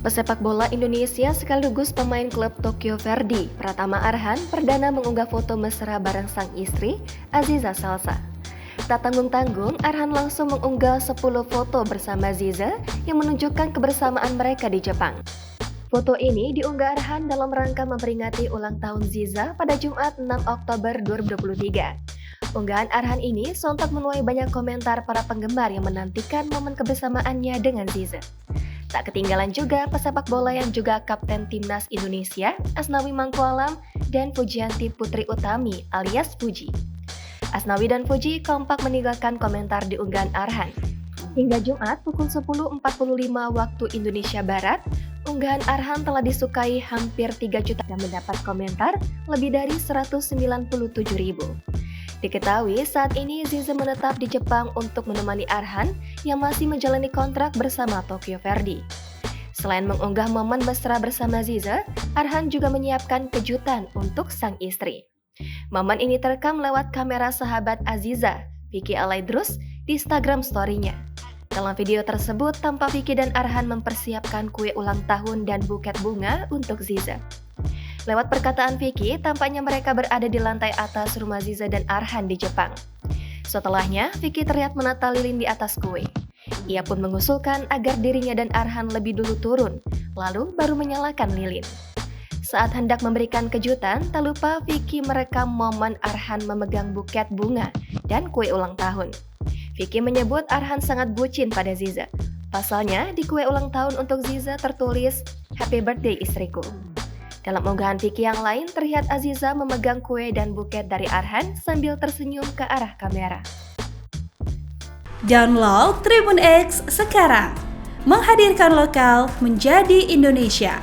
Pesepak bola Indonesia sekaligus pemain klub Tokyo Verdy, Pratama Arhan, perdana mengunggah foto mesra bareng sang istri, Aziza Salsa. Tak tanggung-tanggung, Arhan langsung mengunggah 10 foto bersama Ziza yang menunjukkan kebersamaan mereka di Jepang. Foto ini diunggah Arhan dalam rangka memperingati ulang tahun Ziza pada Jumat 6 Oktober 2023. Unggahan Arhan ini sontak menuai banyak komentar para penggemar yang menantikan momen kebersamaannya dengan Ziza. Tak ketinggalan juga pesepak bola yang juga kapten timnas Indonesia, Asnawi Mangkualam dan Fujianti Putri Utami alias Fuji. Asnawi dan Fuji kompak meninggalkan komentar di unggahan Arhan. Hingga Jumat pukul 10.45 waktu Indonesia Barat, unggahan Arhan telah disukai hampir 3 juta dan mendapat komentar lebih dari 197.000. Diketahui saat ini Ziza menetap di Jepang untuk menemani Arhan yang masih menjalani kontrak bersama Tokyo Verdy. Selain mengunggah momen mesra bersama Ziza, Arhan juga menyiapkan kejutan untuk sang istri. Momen ini terekam lewat kamera sahabat Aziza, Vicky Alaidrus, di Instagram story-nya. Dalam video tersebut, tampak Vicky dan Arhan mempersiapkan kue ulang tahun dan buket bunga untuk Ziza. Lewat perkataan Vicky, tampaknya mereka berada di lantai atas rumah Ziza dan Arhan di Jepang. Setelahnya, Vicky terlihat menata lilin di atas kue. Ia pun mengusulkan agar dirinya dan Arhan lebih dulu turun, lalu baru menyalakan lilin. Saat hendak memberikan kejutan, tak lupa Vicky merekam momen Arhan memegang buket bunga dan kue ulang tahun. Vicky menyebut Arhan sangat bucin pada Ziza. Pasalnya, di kue ulang tahun untuk Ziza tertulis, "Happy birthday istriku." Dalam unggahan Vicky yang lain, terlihat Aziza memegang kue dan buket dari Arhan sambil tersenyum ke arah kamera. Download Tribun X sekarang, menghadirkan lokal menjadi Indonesia.